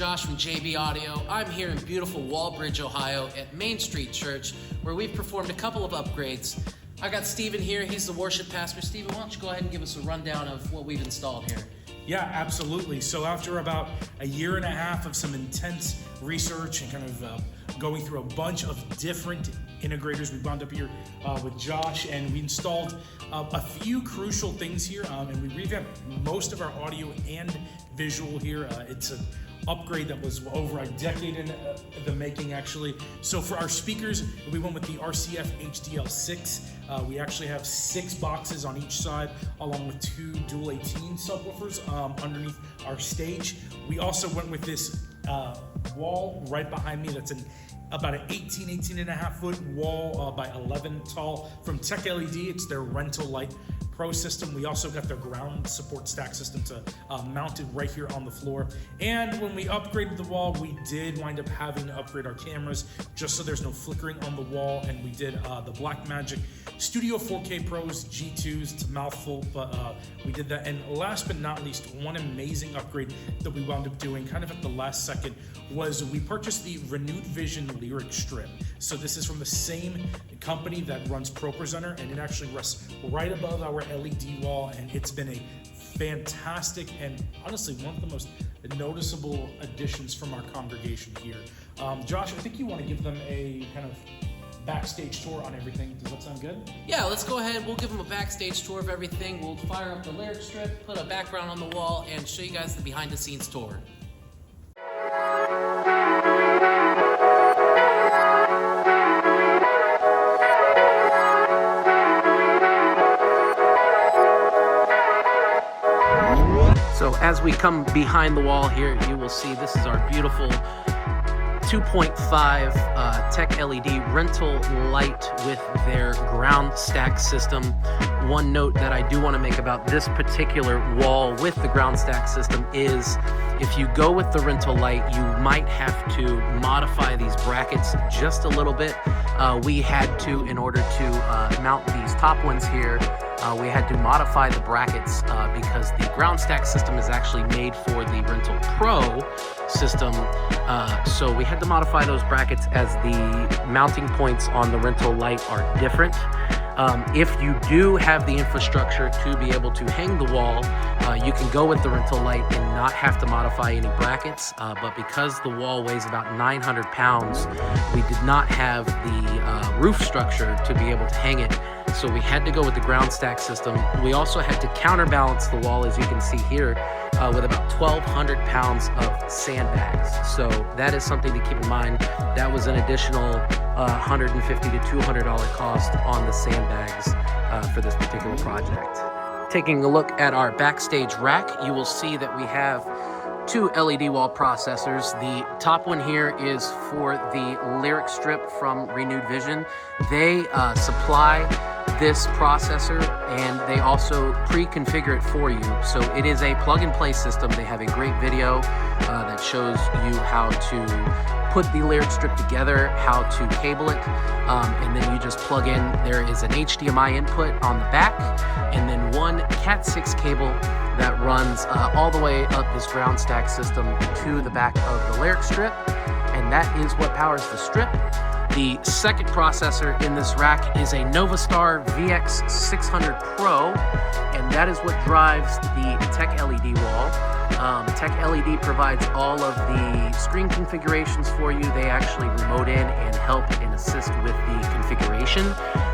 Josh from JB Audio. I'm here in beautiful Walbridge, Ohio at Mainstreet Church, where we've performed a couple of upgrades. I got Stephen here, he's the worship pastor. Stephen, why don't you go ahead and give us a rundown of what we've installed here? Yeah, absolutely. So after about a year and a half of some intense research and kind of going through a bunch of different integrators, we wound up here with Josh, and we installed a few crucial things here, and we revamped most of our audio and visual here. It's an upgrade that was over a decade in the making, actually. So for our speakers, we went with the RCF HDL6. We actually have 6 boxes on each side, along with 2 dual 18 subwoofers underneath our stage. We also went with this wall right behind me that's about an 18 and a half foot wall by 11 tall from Tech LED. It's their rental light Pro system. We also got their ground support stack system to mounted right here on the floor. And when we upgraded the wall, we did wind up having to upgrade our cameras just so there's no flickering on the wall. And we did the Blackmagic Studio 4K Pros G2s. It's a mouthful, but we did that. And last but not least, one amazing upgrade that we wound up doing kind of at the last second was we purchased the Renewed Vision Lyric Strip. So this is from the same company that runs ProPresenter, and it actually rests right above our LED wall, and it's been a fantastic and honestly one of the most noticeable additions from our congregation here. Josh, I think you want to give them a kind of backstage tour on everything. Does that sound good? Yeah, let's go ahead. We'll give them a backstage tour of everything. We'll fire up the lyric strip, put a background on the wall, and show you guys the behind the scenes tour. So as we come behind the wall here, you will see this is our beautiful 2.5 Tech LED rental light with their ground stack system. One note that I do want to make about this particular wall with the ground stack system is if you go with the rental light, you might have to modify these brackets just a little bit. We had to, in order to mount these top ones here, we had to modify the brackets because the ground stack system is actually made for the Rental Pro system. So we had to modify those brackets as the mounting points on the rental light are different. If you do have the infrastructure to be able to hang the wall, you can go with the rental light and not have to modify any brackets. But because the wall weighs about 900 pounds, we did not have the roof structure to be able to hang it. So we had to go with the ground stack system. We also had to counterbalance the wall, as you can see here, with about 1,200 pounds of sandbags. So that is something to keep in mind. That was an additional $150 to $200 cost on the sandbags for this particular project. Taking a look at our backstage rack, you will see that we have 2 LED wall processors. The top one here is for the lyric strip from Renewed Vision. They supply this processor, and they also pre-configure it for you. So it is a plug-and-play system. They have a great video that shows you how to put the lyric strip together, how to cable it, and then you just plug in. There is an HDMI input on the back, and then one Cat 6 cable that runs all the way up this ground stack system to the back of the lyric strip, and that is what powers the strip. The second processor in this rack is a Novastar VX600 Pro, and that is what drives the Tech LED wall. Tech LED provides all of the screen configurations for you. They actually remote in and help and assist with the configuration.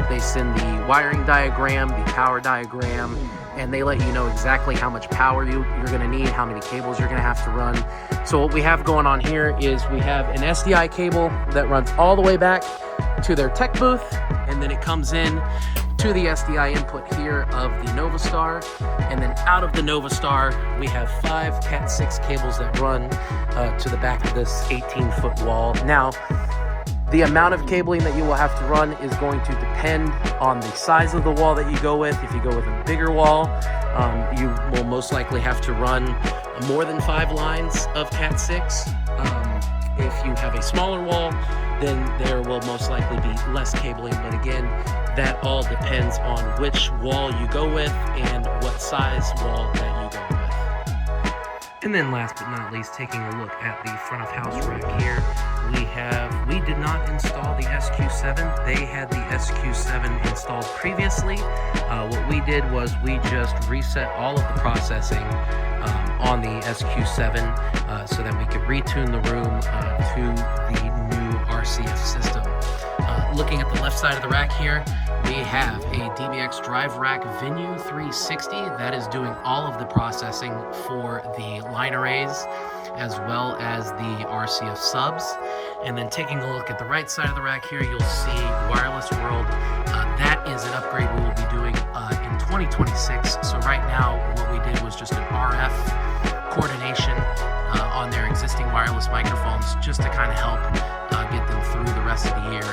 They send the wiring diagram, the power diagram, and they let you know exactly how much power you're going to need, how many cables you're going to have to run. So what we have going on here is we have an SDI cable that runs all the way back to their tech booth, and then it comes in to the SDI input here of the Novastar, and then out of the Novastar we have 5 Cat 6 cables that run to the back of this 18-foot wall. Now, the amount of cabling that you will have to run is going to depend on the size of the wall that you go with. If you go with a bigger wall, you will most likely have to run more than 5 lines of Cat 6. If you have a smaller wall, then there will most likely be less cabling. But again, that all depends on which wall you go with and what size wall that you go with. And then last but not least, taking a look at the front of house rack here, we did not install the SQ7. They had the SQ7 installed previously. What we did was we just reset all of the processing on the SQ7 so that we could retune the room to the new RCF system. Looking at the left side of the rack here, we have a DBX Drive Rack Venue 360 that is doing all of the processing for the line arrays as well as the RCF subs. And then taking a look at the right side of the rack here, you'll see Wireless World. That is an upgrade we will be doing in 2026. So right now, what we did was just an RF coordination on their existing wireless microphones just to kind of help get them through the rest of the year